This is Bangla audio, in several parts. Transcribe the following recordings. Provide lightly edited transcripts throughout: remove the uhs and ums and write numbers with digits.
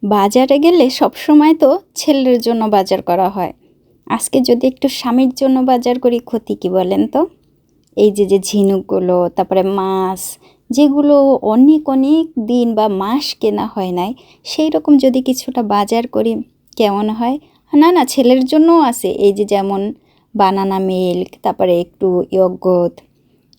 বাজারে গেলে সবসময় তো ছেলের জন্য বাজার করা হয়। আজকে যদি একটু স্বামীর জন্য বাজার করি, ক্ষতি কি বলেন তো? এই যে যে ঝিনুকগুলো, তারপরে মাছ, যেগুলো অনেক অনেক দিন বা মাস কেনা হয় নাই, সেই রকম যদি কিছুটা বাজার করি কেমন হয়? না না, ছেলের জন্যও আছে। এই যে যেমন বানানা মিল্ক, তারপরে একটু ইয়গর্ট,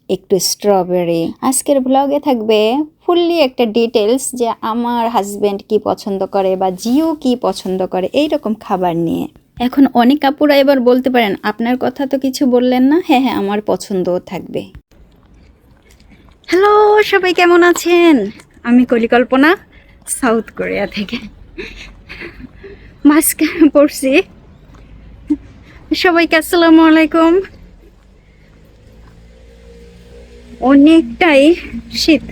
একটু স্ট্রবেরি। আজকের ব্লগে থাকবে ফুললি একটা ডিটেলস যে আমার হাজব্যান্ড কি পছন্দ করে বা জিও কি পছন্দ করে এই রকম খাবার নিয়ে। এখন অনেক আপুরা এবার বলতে পারেন, আপনার কথা তো কিছু বললেন না। হ্যাঁ হ্যাঁ, আমার পছন্দও থাকবে। হ্যালো, সবাই কেমন আছেন? আমি কলিকল্পনা, সাউথ কোরিয়া থেকে মাস্ক পরছি। সবাইকে আসসালামু আলাইকুম। অনেকটাই শীত,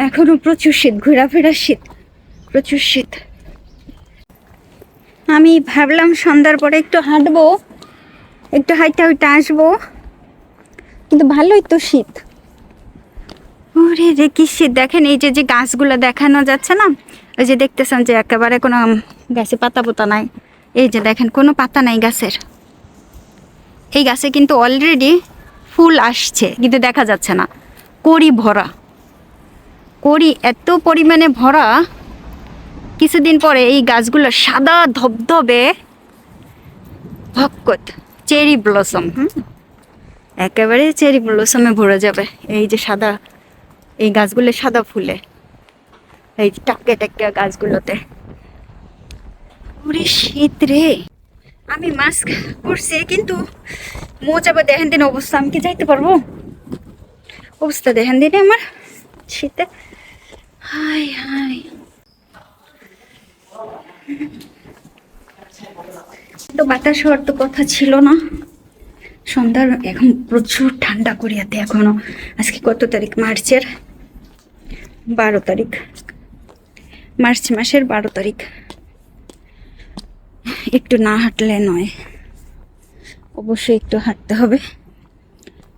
এখনো প্রচুর শীত, ঘোরাফেরার শীত, প্রচুর শীত। আমি ভাবলাম সন্ধ্যার পরে একটু হাঁটবো, একটু হাইটা হাইটা আসবো, কিন্তু ভালোই তো শীত। ওরে রে কি শীত! দেখেন এই যে যে গাছগুলো দেখানো যাচ্ছে না, ওই যে দেখতেছেন যে একেবারে কোনো গাছে পাতা পোতা নাই। এই যে দেখেন কোনো পাতা নাই গাছের। এই গাছে কিন্তু অলরেডি ফুল আসছে কিন্তু দেখা যাচ্ছে না। কড়ি ভরা, কড়ি এত পরিমাণে ভরা, কিছুদিন পরে এই গাছগুলো সাদা ধবধবে ভক্কত চেরি ব্লসম, একেবারে চেরি ব্লসমে ভরে যাবে। এই যে সাদা, এই গাছগুলো সাদা ফুলে, এই টাকে টাকে গাছগুলোতে। ওরে শীত রে! আমি মাস্ক পরছি কিন্তু মোজা বা দেখেন দিন অবস্থা, আমি কি যাইতে পারবো? অবস্থা দেখেন দিনে আমার শীতে। হাই হাই, তো বাতাস হওয়ার তো কথা ছিল না সন্ধ্যার। এখন প্রচুর ঠান্ডা করিয়াতে এখনো। আজকে কত তারিখ? মার্চের 12 তারিখ, মার্চ মাসের 12 তারিখ। একটু না হাঁটলে নয়, অবশ্যই একটু হাঁটতে হবে,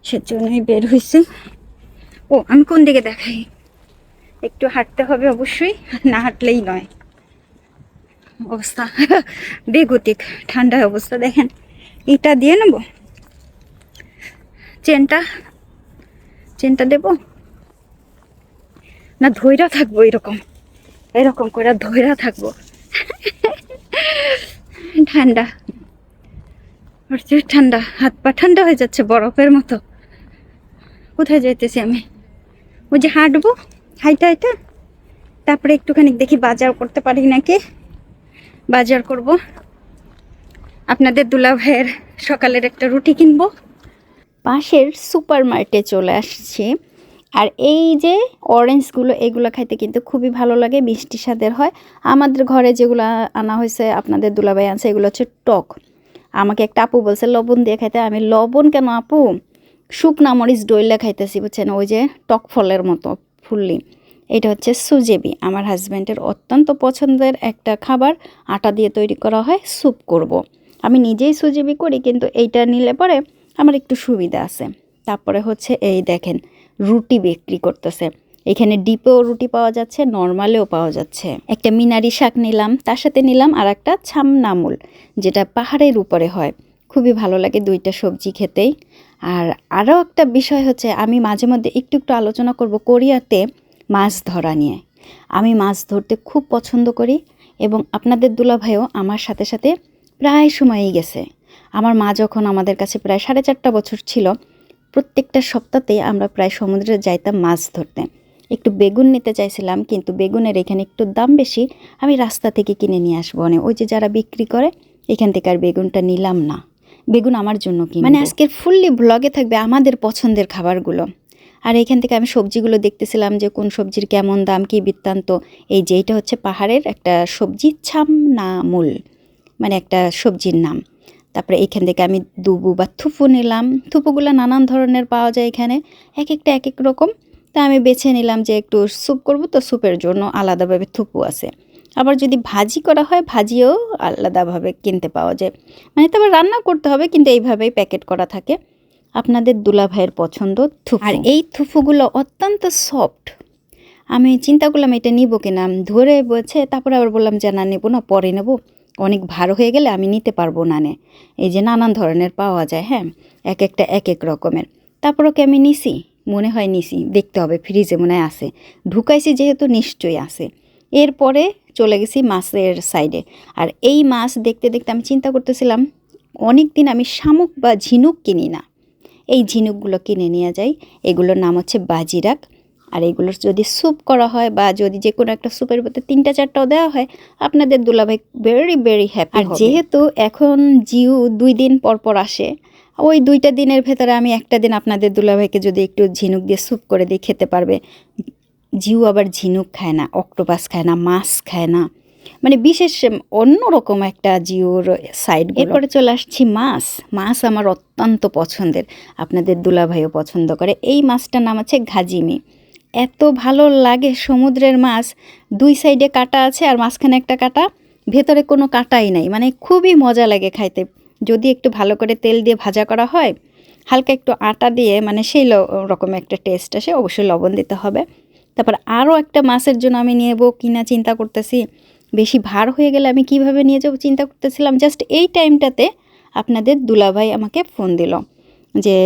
সেজন্যই বের হয়েছি। ও আমি কোন দিকে দেখাই? একটু হাঁটতে হবে অবশ্যই, না হাঁটলেই নয়। অবস্থা বেগতিক, ঠান্ডায় অবস্থা দেখেন। এটা দিয়ে নেব, চেনটা চেনটা দেব না ধৈরা থাকবো? এরকম এরকম করে ধৈরা থাকবো। ঠান্ডা, প্রচুর ঠান্ডা, হাত পা ঠান্ডা হয়ে যাচ্ছে বরফের মতো। কোথায় যাইতেছি আমি? ওই যে হাঁটবো, হাইটা হাইটা, তারপরে একটুখানি দেখি বাজার করতে পারি নাকি। বাজার করব, আপনাদের দুলা ভাইয়ের সকালের একটা রুটি কিনবো। পাশের সুপার মার্কেটে চলে আসছি। আর এই যে অরেঞ্জগুলো, এগুলো খাইতে কিন্তু খুবই ভালো লাগে, মিষ্টি স্বাদের হয়। আমাদের ঘরে যেগুলো আনা হয়েছে, আপনাদের দুলাভাই আনছে, এগুলো হচ্ছে টক। আমাকে একটা আপু বলছে লবণ দিয়ে খাইতে। আমি লবণ কেন আপু, শুকনা মরিচ ডইলে খাইতেছি, বুঝছেন? ওই যে টক ফলের মতো ফুললি। এটা হচ্ছে সুজেবি, আমার হাজব্যান্ডের অত্যন্ত পছন্দের একটা খাবার। আটা দিয়ে তৈরি করা হয়, স্যুপ করব। আমি নিজেই সুজেবি করি, কিন্তু এইটা নিলে পরে আমার একটু সুবিধা আছে। তারপরে হচ্ছে এই দেখেন রুটি বিক্রি করতেছে। এখানে ডিপেও রুটি পাওয়া যাচ্ছে, নর্মালেও পাওয়া যাচ্ছে। একটা মিনারি শাক নিলাম, তার সাথে নিলাম আর একটা ছামনামুল, যেটা পাহাড়ের উপরে হয়। খুবই ভালো লাগে দুইটা সবজি খেতেই। আর আরও একটা বিষয় হচ্ছে, আমি মাঝে মধ্যে একটু একটু আলোচনা করব কোরিয়াতে মাছ ধরা নিয়ে। আমি মাছ ধরতে খুব পছন্দ করি, এবং আপনাদের দুলাভাইও আমার সাথে সাথে প্রায় সময়ই গেছে। আমার মা যখন আমাদের কাছে প্রায় 4.5 বছর ছিল, প্রত্যেকটা সপ্তাহতেই আমরা প্রায় সমুদ্রে যাইতাম মাছ ধরতে। একটু বেগুন নিতে চাইছিলাম, কিন্তু বেগুনের এখানে একটু দাম বেশি। আমি রাস্তা থেকে কিনে নিয়ে আসবো, ওই যে যারা বিক্রি করে এখান থেকে আর বেগুনটা নিলাম না। বেগুন আমার জন্য কিনবো। মানে আজকের ফুললি ব্লগে থাকবে আমাদের পছন্দের খাবারগুলো। আর এখান থেকে আমি সবজিগুলো দেখতেছিলাম যে কোন সবজির কেমন দাম, কি বৃত্তান্ত। এই যে এটা হচ্ছে পাহাড়ের একটা সবজি, ছামনামুল, মানে একটা সবজির নাম। তারপরে এখান থেকে আমি দুবু বা থুপু নিলাম। থুপুগুলো নানান ধরনের পাওয়া যায় এখানে, এক একটা এক এক রকম। তা আমি বেছে নিলাম যে একটু স্যুপ করব, তো স্যুপের জন্য আলাদাভাবে থুপু আছে। আবার যদি ভাজি করা হয়, ভাজিও আলাদাভাবে কিনতে পাওয়া যায়। মানে তারপর রান্না করতে হবে, কিন্তু এইভাবেই প্যাকেট করা থাকে। আপনাদের দুলাভাইয়ের পছন্দ থুপু। আর এই থুপুগুলো অত্যন্ত সফট। আমি চিন্তা করলাম এটা নিব কিনা, ধরে বলছে, তারপরে আবার বললাম যে না নেবো না, পরে নেব, অনেক ভালো হয়ে গেলে আমি নিতে পারবো না। এই যে নানান ধরনের পাওয়া যায়, হ্যাঁ, এক একটা এক এক রকমের। তারপর ওকে আমি নিছি, মনে হয় নিছি, দেখতে হবে ফ্রিজে মনে হয় আছে, ঢুকাইছি যেহেতু নিশ্চয়ই আছে। এরপরে চলে গেছি মাছের সাইডে। আর এই মাছ দেখতে দেখতে আমি চিন্তা করতেছিলাম, অনেক দিন আমি শামুক বা ঝিনুক কিনি না, এই ঝিনুকগুলো কিনে নিয়ে যাই। এগুলোর নাম হচ্ছে বাজিরাক। আর এগুলোর যদি স্যুপ করা হয় বা যদি যে কোনো একটা স্যুপের মধ্যে 3-4টাও দেওয়া হয়, আপনাদের দুলাভাই ভেরি ভেরি হ্যাপি। আর যেহেতু এখন জিউ 2 দিন পর পর আসে, ওই 2টা দিনের ভেতরে আমি একটা দিন আপনাদের দুলাভাইকে যদি একটু ঝিনুক দিয়ে স্যুপ করে দিয়ে খেতে পারবে। জিউ আবার ঝিনুক খায় না, অক্টোপাস খায় না, মাছ খায় না, মানে বিশেষ অন্যরকম একটা জিওর সাইড। এরপরে চলে আসছি মাছ। মাছ আমার অত্যন্ত পছন্দের, আপনাদের দুলাভাইও পছন্দ করে। এই মাছটার নাম আছে ঘাজিমি। এত ভালো লাগে সমুদ্রের মাছ, 2 সাইডে কাটা আছে আর মাঝখানে একটা কাটা, ভেতরে কোনো কাটাই নাই, মানে খুবই মজা লাগে খাইতে। যদি একটু ভালো করে তেল দিয়ে ভাজা করা হয়, হালকা একটু আটা দিয়ে, মানে সেই রকম একটা টেস্ট আসে। অবশ্যই লবণ দিতে হবে। তারপর আরও একটা মাছের জন্য আমি নেবো কিনা চিন্তা করতেছি। বেশি ভার হয়ে গেলে আমি কিভাবে নিয়ে যাবো চিন্তা করতেছিলাম। জাস্ট এই টাইমটাতে আপনাদের দুলাভাই আমাকে ফোন দিল যে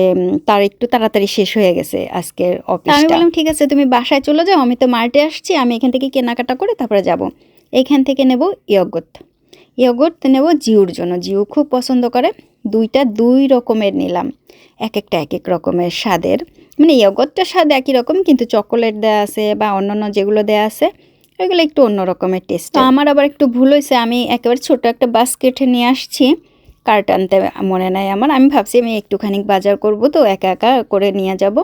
তার একটু তাড়াতাড়ি শেষ হয়ে গেছে আজকের অফিস। আমি বললাম ঠিক আছে, তুমি বাসায় চলে যাও, আমি তো মার্টে আসছি, আমি এখান থেকে কেনাকাটা করে তারপরে যাব। এইখান থেকে নেব ইয়গর্ট নেব জিউর জন্য, জিউ খুব পছন্দ করে। 2টা 2 রকমের নিলাম, এক একটা এক এক রকমের স্বাদের, মানে ইয়গর্টটা স্বাদ একই রকম, কিন্তু চকোলেট দেওয়া আছে বা অন্যান্য যেগুলো দেওয়া আছে ওইগুলো একটু অন্য রকমের টেস্ট। তো আমার আবার একটু ভুল হয়েছে, আমি একেবারে ছোট একটা বাস্কেটে নিয়ে আসছি, কার্ট আনতে মনে নাই আমার। আমি ভাবছি আমি একটুখানি বাজার করব, তো একা একা করে নিয়ে যাব।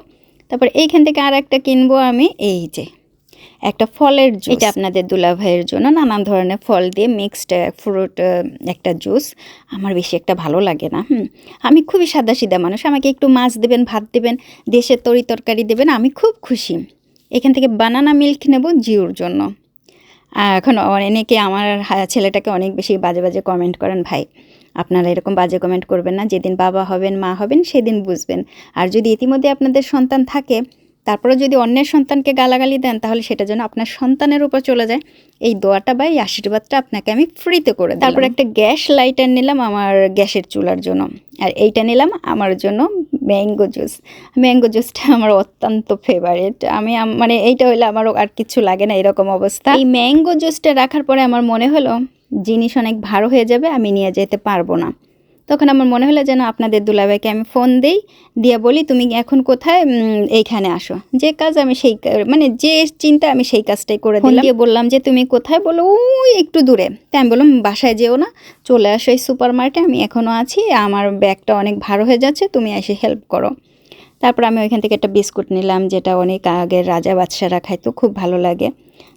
তারপর এইখান থেকে আর একটা কিনবো আমি, এই যে একটা ফলের জুস, এটা আপনাদের দুলাভাইয়ের জন্য। নানান ধরনের ফল দিয়ে মিক্সড ফ্রুট একটা জুস। আমার বেশি একটা ভালো লাগে না, আমি খুবই সাদাসিধা মানুষ, আমাকে একটু মাছ দেবেন, ভাত দেবেন, দেশের তরকারি দেবেন, আমি খুব খুশি। এখান থেকে বানানা মিল্ক নেব জিউর জন্য। এখন অনেকে আমার ছেলেটাকে অনেক বেশি বাজে বাজে কমেন্ট করেন। ভাই, আপনারা এরকম বাজে কমেন্ট করবেন না, যেদিন বাবা হবেন মা হবেন সেদিন বুঝবেন। আর যদি ইতিমধ্যে আপনাদের সন্তান থাকে, তারপরে যদি অন্যের সন্তানকে গালাগালি দেন, তাহলে সেটা যেন আপনার সন্তানের উপর চলে যায়। এই দোয়াটা বা এই আশীর্বাদটা আপনাকে আমি ফ্রিতে করে দিই। তারপর একটা গ্যাস লাইটার নিলাম আমার গ্যাসের চুলার জন্য, আর এইটা নিলাম আমার জন্য ম্যাঙ্গো জুস। ম্যাঙ্গো জুসটা আমার অত্যন্ত ফেভারিট। আমি মানে এইটা হইলে আমারও আর কিছু লাগে না, এরকম অবস্থা। এই ম্যাঙ্গো জুসটা রাখার পরে আমার মনে হলো জিনিস অনেক ভালো হয়ে যাবে, আমি নিয়ে যেতে পারবো না। তখন আমার মনে হলো যেন আপনাদের দুলাভাইকে আমি ফোন দিয়ে বলি তুমি এখন কোথায়, এইখানে আসো। যে কাজ আমি সেই, মানে যে চিন্তা আমি সেই কাজটাই করে দিলাম। দিয়ে বললাম যে তুমি কোথায়, বলো ওই একটু দূরে। তাই আমি বললাম বাসায় যেও না, চলে আসো এই সুপার মার্কেটে, আমি এখনও আছি, আমার ব্যাগটা অনেক ভারী হয়ে যাচ্ছে, তুমি এসে হেল্প করো। তারপর আমি ওইখান থেকে একটা বিস্কুট নিলাম, যেটা অনেক আগের রাজা বাদশারা খাইতো, খুব ভালো লাগে।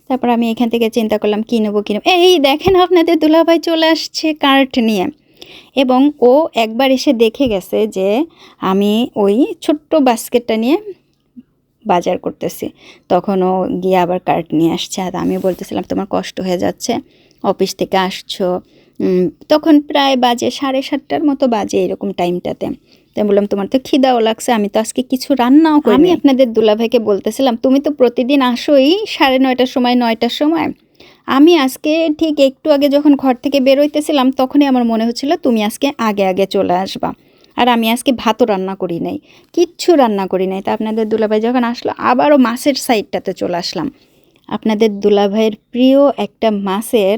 তারপর আমি এখান থেকে চিন্তা করলাম কী নেবো। এই দেখেন আপনাদের দুলাভাই চলে আসছে কার্ট নিয়ে, এবং ও একবার এসে দেখে গেছে যে আমি ওই ছোট্ট বাস্কেটটা নিয়ে বাজার করতেছি। তখন ও গিয়ে আবার কার্ট নিয়ে আসছে। আর আমি বলতেছিলাম তোমার কষ্ট হয়ে যাচ্ছে, অফিস থেকে আসছো। তখন প্রায় বাজে 7:30টার মতো বাজে এরকম টাইমটাতে। তাই বললাম তোমার তো খিদাও লাগছে, আমি তো আজকে কিছু রান্নাও করি। আমি আপনাদের দুলাভাইকে বলতেছিলাম তুমি তো প্রতিদিন আসোই 9:30টার সময়, 9টার সময়। আমি আজকে ঠিক একটু আগে যখন ঘর থেকে বেরোইতেছিলাম, তখনই আমার মনে হচ্ছিল তুমি আজকে আগে আগে চলে আসবা। আর আমি আজকে ভাতও রান্না করি নাই, কিচ্ছু রান্না করি নাই। তা আপনাদের দুলাভাই যখন আসলো, আবারও মাছের সাইডটাতে চলে আসলাম। আপনাদের দুলাভাইয়ের প্রিয় একটা মাছের,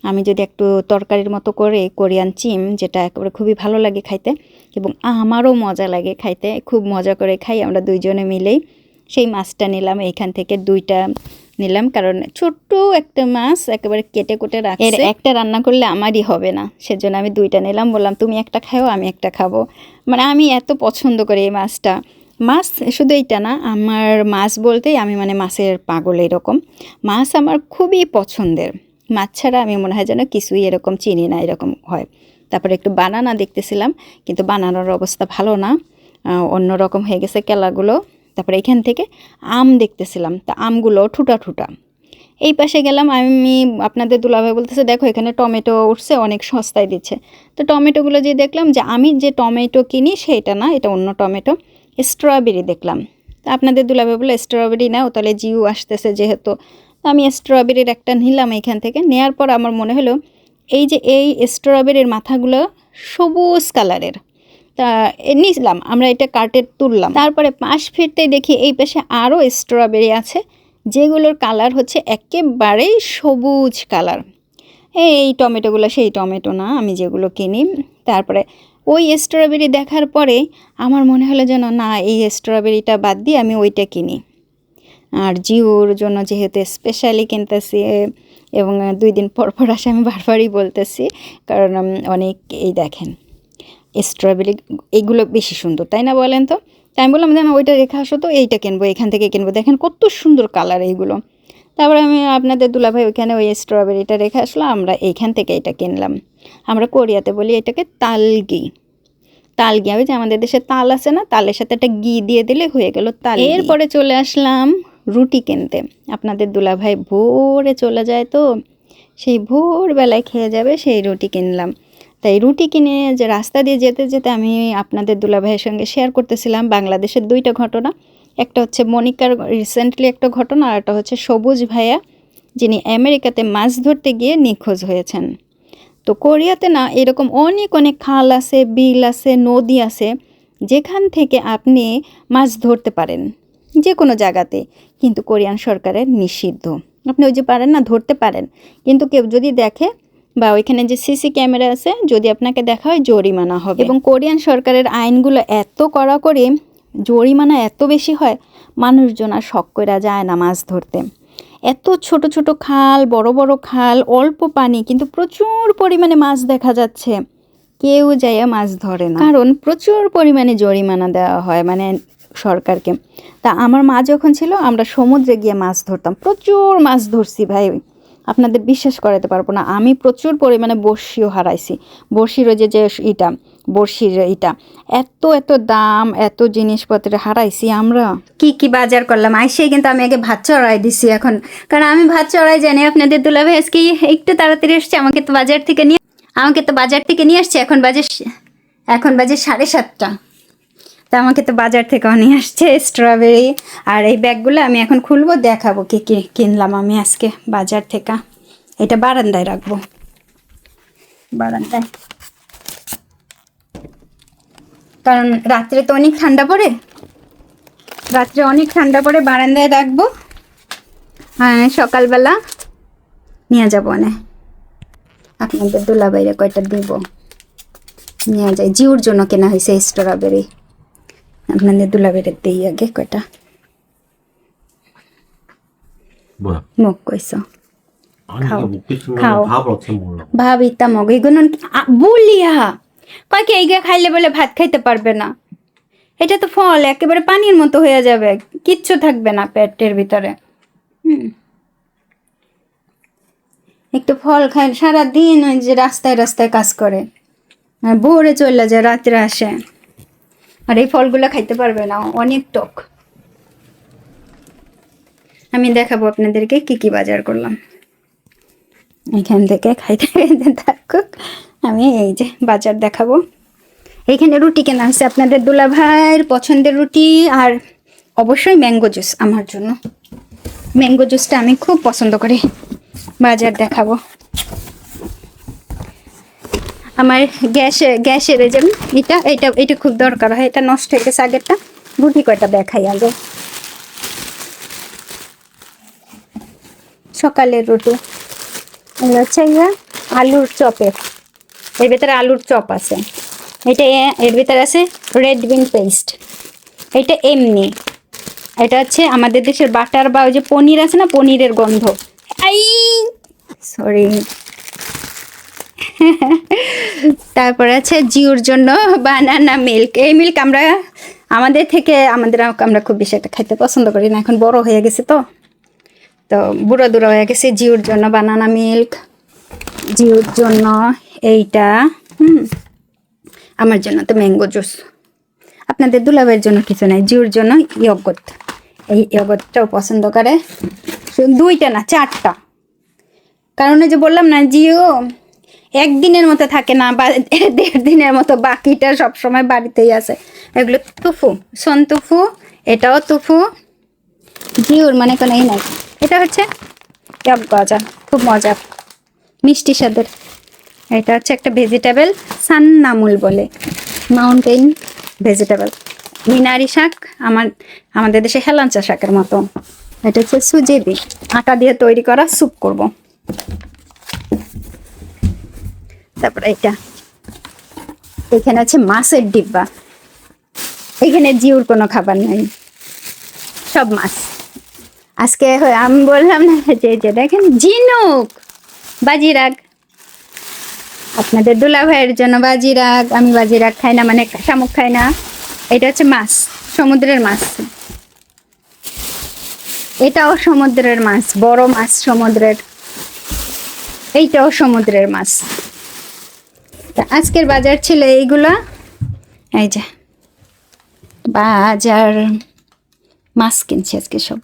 আমি যদি একটু তরকারির মতো করে কোরিয়ান চিম, যেটা একেবারে খুবই ভালো লাগে খাইতে, এবং আমারও মজা লাগে খাইতে, খুব মজা করে খাই আমরা দুইজনে মিলেই। সেই মাছটা নিলাম, এইখান থেকে 2টা নিলাম, কারণ ছোট্ট একটা মাছ একেবারে কেটে কুটে রাখছে, এর একটা রান্না করলে আমারই হবে না, সেজন্য আমি 2টা নিলাম। বললাম তুমি একটা খাও, আমি একটা খাবো। মানে আমি এত পছন্দ করি এই মাছটা। মাছ শুধু এইটা না, আমার মাছ বলতেই আমি মানে মাছের পাগল এরকম। মাছ আমার খুবই পছন্দের, মাছ ছাড়া আমি মনে হয় যেন কিছুই এরকম চিনি না, এরকম হয়। তারপরে একটু বানানা দেখতেছিলাম, কিন্তু বানানোর অবস্থা ভালো না, অন্যরকম হয়ে গেছে কেলাগুলো। তারপরে এখান থেকে আম দেখতেছিলাম, তা আমগুলো ঠুটা ঠুটা। এই পাশে গেলাম, আমি আপনাদের দুলাভাই বলতেছে দেখো এখানে টমেটো উঠছে, অনেক সস্তায় দিচ্ছে। তো টমেটোগুলো যে দেখলাম, যে আমি যে টমেটো কিনি সেটা না, এটা অন্য টমেটো, স্ট্রবেরি দেখলাম। তো তা আপনাদের দুলাভাই বলে স্ট্রবেরি নাও, তাহলে জিউ আসতেছে যেহেতু। তো আমি স্ট্রবেরির একটা নিলাম এখান থেকে। নেওয়ার পর আমার মনে হলো এই স্ট্রবেরির মাথাগুলো সবুজ কালারের, তা নিলাম আমরা, এটা কার্টে তুললাম। তারপরে পাশ ফিরতেই দেখি এই পাশে আরও স্ট্রবেরি আছে, যেগুলোর কালার হচ্ছে একেবারেই সবুজ কালার। এই টমেটোগুলো সেই টমেটো না আমি যেগুলো কিনি। তারপরে ওই স্ট্রবেরি দেখার পরে আমার মনে হলো যেন না, এই স্ট্রবেরিটা বাদ দিয়ে আমি ওইটা কিনি। আর জিওর জন্য যেহেতু স্পেশালি কিনতেছি, এবং 2 দিন পর পর আসে, আমি বারবারই বলতেছি, কারণ অনেক এই দেখেন স্ট্রবেরি এইগুলো বেশি সুন্দর, তাই না বলেন? তো তাই আমি বললাম যে না, ওইটা রেখে আসো, তো এইটা কিনবো, এখান থেকে কিনবো, দেখেন কত সুন্দর কালার এইগুলো। তারপরে আমি আপনাদের দুলাভাই ওইখানে ওই স্ট্রবেরিটা রেখে আসলো, আমরা এইখান থেকে এটা কিনলাম। আমরা কোরিয়াতে বলি এটাকে তালগি। তালগি, ওই যে আমাদের দেশে তাল আছে না, তালের সাথে একটা ঘি দিয়ে দিলে হয়ে গেল তাল। এরপরে চলে আসলাম রুটি কিনতে। আপনাদের দুলাভাই ভোরে চলে যায়, তো সেই ভোরবেলায় খেয়ে যাবে সেই রুটি কিনলাম। তাই রুটি কিনে যে রাস্তা দিয়ে যেতে যেতে আমি আপনাদের দুলাভাইয়ের সঙ্গে শেয়ার করতেছিলাম বাংলাদেশের 2টা ঘটনা। একটা হচ্ছে মনিকার রিসেন্টলি একটা ঘটনা, আর একটা হচ্ছে সবুজ ভাইয়া, যিনি আমেরিকাতে মাছ ধরতে গিয়ে নিখোঁজ হয়েছেন। তো কোরিয়াতে না এরকম অনেক অনেক খাল আছে, বিল আছে, নদী আছে, যেখান থেকে আপনি মাছ ধরতে পারেন যে কোনো জায়গাতে, কিন্তু কোরিয়ান সরকারের নিষিদ্ধ। আপনি ওই যে পারেন না, ধরতে পারেন, কিন্তু কেউ যদি দেখে বা ওইখানে যে সিসি ক্যামেরা আছে, যদি আপনাকে দেখা হয় জরিমানা হবে। এবং কোরিয়ান সরকারের আইনগুলো এত কড়াকড়ি, জরিমানা এত বেশি হয়, মানুষজন আর শখ করে যায় না মাছ ধরতে। এত ছোট ছোট খাল, বড় বড় খাল, অল্প পানি, কিন্তু প্রচুর পরিমাণে মাছ দেখা যাচ্ছে, কেউ যাইয়া মাছ ধরে না, কারণ প্রচুর পরিমাণে জরিমানা দেওয়া হয় মানে সরকারকে। তা আমার মা যখন ছিল, আমরা সমুদ্রে গিয়ে মাছ ধরতাম, প্রচুর মাছ ধরছি ভাই, আপনাদের বিশ্বাস করাতে পারবো না। আমি প্রচুর পরিমাণে বড়শিও হারাইছি। বড়শির ওই যে বড়শির এটা এত এত দাম, এত জিনিসপত্র হারাইছি আমরা। কি কি বাজার করলাম আইসে, কিন্তু আমি আগে ভাত চড়াই দিছি এখন, কারণ আমি ভাত চড়াই জানি। আপনাদের দুলাভাই আজকে একটু তাড়াতাড়ি এসছে, আমাকে তো বাজার থেকে নিয়ে আসছে। এখন বাজে 7:30। তা আমাকে তো বাজার থেকেও নিয়ে আসছে স্ট্রবেরি। আর এই ব্যাগগুলো আমি এখন খুলবো, দেখাবো কি কি কিনলাম আমি আজকে বাজার থেকে। এটা বারান্দায় রাখবো, বারান্দায়, কারণ রাত্রে তো অনেক ঠান্ডা পড়ে, বারান্দায় রাখবো। হ্যাঁ, সকালবেলা নিয়ে যাবো, আপনাদের দুলাভাইরে কয়টা দিব, নিয়ে যাই। জিউর জন্য কেনা হয়েছে স্ট্রবেরি, আপনাদের দুলাভাইরে দিই আগে কয়টা। মুখ কইস খাও, ভাব ইতা মগ এগুলো বলিয়া কয় কি এইগুলো খাইলে বলে ভাত খাইতে পারবে না। এটা তো ফল, একেবারে পানির মতো হয়ে যাবে, কিচ্ছু থাকবে না পেটের ভিতরে। একটু ফল খায়, সারাদিন ওই যে রাস্তায় রাস্তায় কাজ করে, আর ভোরে চলে যায়, রাত্রে আসে, আর এই ফলগুলো খাইতে পারবে না, অনেক টক। আমি দেখাবো আপনাদেরকে কি কি বাজার করলাম, এখান থেকে খাইতে খাইতে থাকুক। আমি এই যে বাজার দেখাবো। এইখানে রুটি কেনা হয়েছে আপনাদের দুলাভাইয়ের পছন্দের রুটি, আর অবশ্যই ম্যাঙ্গো জুস আমার জন্য। ম্যাঙ্গো জুসটা আমি খুব পছন্দ করি। বাজার দেখাবো। আমার গ্যাসের যে এটা খুব দরকার হয়, এটা নষ্ট হয়ে গেছে আগেরটা। রুটি কয়টা দেখাই আগে। সকালের রুটি হচ্ছে আলুর চপের, এর ভিতরে আলুর চপ আছে। এটা এর ভিতরে আছে রেড বিন পেস্ট। এটা এমনি, এটা হচ্ছে আমাদের দেশের বাটার বা ওই যে পনির আছে না, পনিরের গন্ধ। সরি। তারপরে আছে জিউর জন্য বানানা মিল্ক। এই মিল্ক আমরা খুব বেশি একটা খাইতে পছন্দ করি না, এখন বড় হয়ে গেছে, তো বুড়ো দুড়ো হয়ে গেছে। জিউর জন্য বানানা মিল্ক, জিউর জন্য এইটা, আমার জন্য তো ম্যাঙ্গো জুস। আপনাদের দুলাভাইয়ের জন্য কিছু নাই, জিউর জন্য ইয়গর্ট। এই ইয়গর্টটাও পছন্দ করে, 2টা না 4টা, কারণ যে বললাম না, জিও একদিনের মতো থাকে না, বা 1.5 দিনের মতো, বাকিটা সবসময় বাড়িতেই আছে। এগুলো তুফু, সন্তুফু, এটাও তুফু, জিউর মানে কোনো এই নাই। এটা হচ্ছে টক গজা, খুব মজা, মিষ্টি স্বাদের। এটা হচ্ছে একটা ভেজিটেবল, সান্নামুল বলে, মাউন্টেন ভেজিটেবল, মিনারি শাক, আমাদের দেশে হেলাঞ্চা শাকের মতো। এটা হচ্ছে সুজেবি, আটা দিয়ে তৈরি করা স্যুপ করব। তারপরে এখানে হচ্ছে মাছের ডিব্বা, এখানে জিউর কোনো খাবার নাই, সব মাছ। আজকে আমি বললাম না যে দেখেন ঝিনুক, বাজিরাগ, আপনাদের দুলা ভাইয়ের জন্য বাজিরাগ। আমি বাজিরাগ খাই না, মানে শামুক খাই না। এটা হচ্ছে মাছ, সমুদ্রের মাছ, এটাও সমুদ্রের মাছ, বড় মাছ সমুদ্রের, এইটাও সমুদ্রের মাছ। আজকের বাজার ছিল এইগুলা, এই যে বাজার, মাছ কিনছি আজকে সব।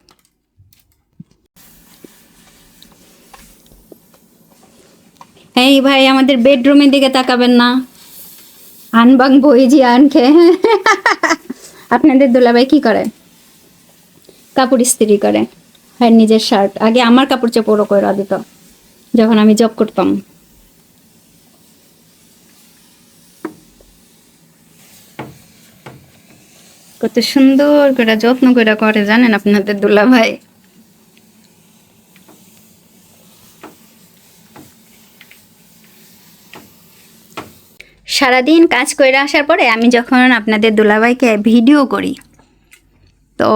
এই ভাই আমাদের বেডরুমের দিকে তাকাবেন না, আনবাং বইজি আনখে। আপনাদের দুলাভাই কি করে? কাপড় ইস্ত্রি করে, হ্যাঁ নিজের শার্ট। আগে আমার কাপড় চোপড়ও করে দিত যখন আমি জব করতাম। কত সুন্দর করে যত্ন করে জানেন আপনাদের দুলাভাই। সারাদিন কাজ করে আসার পরে আমি যখন আপনাদের দুলাভাইকে ভিডিও করি, তো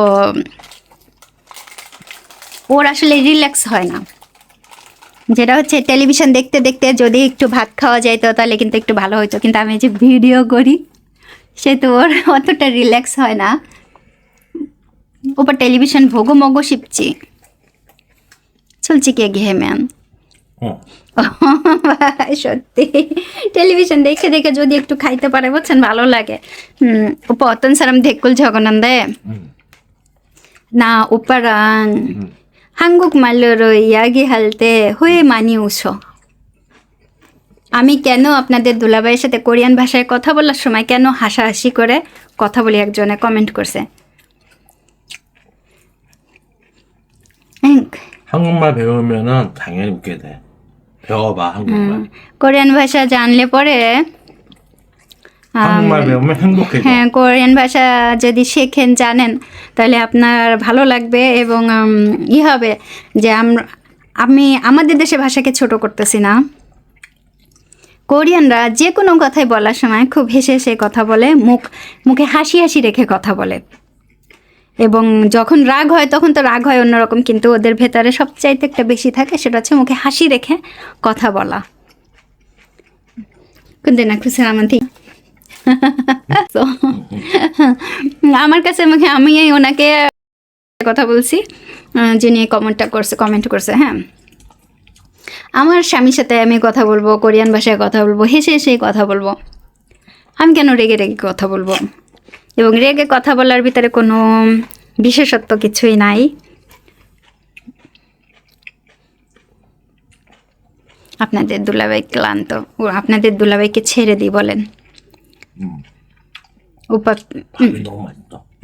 ওর আসলে রিল্যাক্স হয় না। যেটা হচ্ছে টেলিভিশন দেখতে দেখতে যদি একটু ভাত খাওয়া যায় তো তাহলে কিন্তু একটু ভালো হতো, কিন্তু আমি যে ভিডিও করি সে তো ওর অতটা রিল্যাক্স হয় না। ওপর টেলিভিশন ভোগো মগো শিপছি চলছি কে ঘে ম্যাম। সত্যি টেলিভিশন দেখে দেখে যদি একটু খাইতে পারে বুঝছেন, ভালো লাগে। পতন সারাম দেখকুল জগনন্দে না উপারান হাঙ্গুক মাল্লর ইয়াগি হালতে হয়ে মানি উৎস। আমি কেন আপনাদের দুলাভাইয়ের সাথে কোরিয়ান ভাষায় কথা বলার সময় কেন হাসাহাসি করে কথা বলি, একজনে কমেন্ট করছে। 한국말 배우면은 당연히 웃게 돼. 배워봐 한국말. কোরিয়ান ভাষা জানলে পরে 한국말 배우면 행복해져. হ্যাঁ, কোরিয়ান ভাষা যদি শেখেন জানেন তাহলে আপনার ভালো লাগবে এবং হবে যে আমি আমাদের দেশে ভাষাকে ছোট করতেছি না। কোরিয়ানরা যে কোনো কথাই বলার সময় খুব হেসে হেসে কথা বলে, মুখে হাসি হাসি রেখে কথা বলে, এবং যখন রাগ হয় তখন তো রাগ হয় অন্যরকম, কিন্তু ওদের ভেতরে সবচাইতে একটা বেশি থাকে, সেটা হচ্ছে মুখে হাসি রেখে কথা বলা। কিন্তু না খুশি আমাদের তো আমার কাছে আমি ওনাকে কথা বলছি, যিনি কমেন্ট করছে। হ্যাঁ, আমার স্বামীর সাথে আমি কথা বলবো, কোরিয়ান ভাষায় কথা বলবো, হেসে হেসে কথা বলবো। আমি কেন রেগে রেগে কথা বলবো? এবং রেগে কথা বলার ভিতরে কোনো বিশেষত্ব কিছুই নাই। আপনাদের দুলাভাই ক্লান্ত, আপনাদের দুলাভাইকে ছেড়ে দিই বলেন।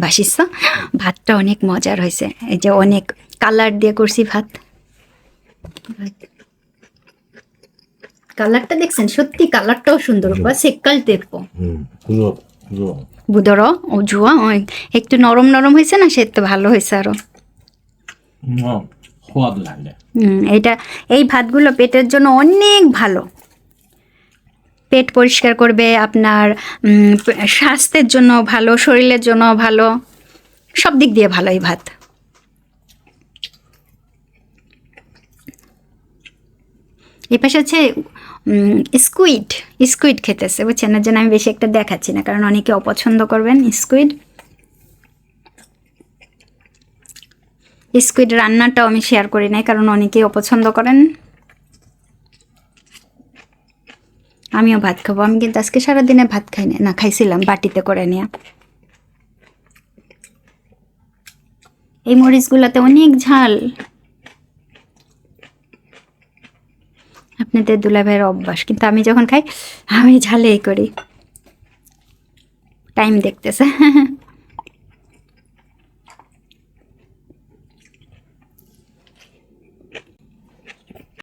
বাসিস ভাতটা অনেক মজার হয়েছে, এই যে অনেক কালার দিয়ে করছি ভাত। কালারটা দেখছেন, সত্যি কালারটাও সুন্দর, বা সেকাল দেখবো বুদর ও জুয়া একটু নরম নরম হয়েছে না, সে তো ভালো হয়েছে আরো। এই ভাতগুলো পেটের জন্য অনেক ভালো, পেট পরিষ্কার করবে, আপনার স্বাস্থ্যের জন্য ভালো, শরীরের জন্য ভালো, সব দিক দিয়ে ভালো এই ভাত। এই পাশে হচ্ছে স্কুইড খেতেছে বুঝছেন, এর জন্য আমি বেশি একটা দেখাচ্ছি না, কারণ অনেকে অপছন্দ করবেন স্কুইড রান্নাটাও আমি শেয়ার করি নাই, কারণ অনেকেই অপছন্দ করেন। আমিও ভাত খাবো, আমি কিন্তু আজকে সারাদিনে ভাত খাই না, খাইছিলাম বাটিতে করে নিয়ে। এই মরিচগুলোতে অনেক ঝাল, আপনাদের দুলাভাইয়ের অভ্যাস, কিন্তু আমি যখন খাই আমি ঝালেই করি। টাইম দেখতেছে।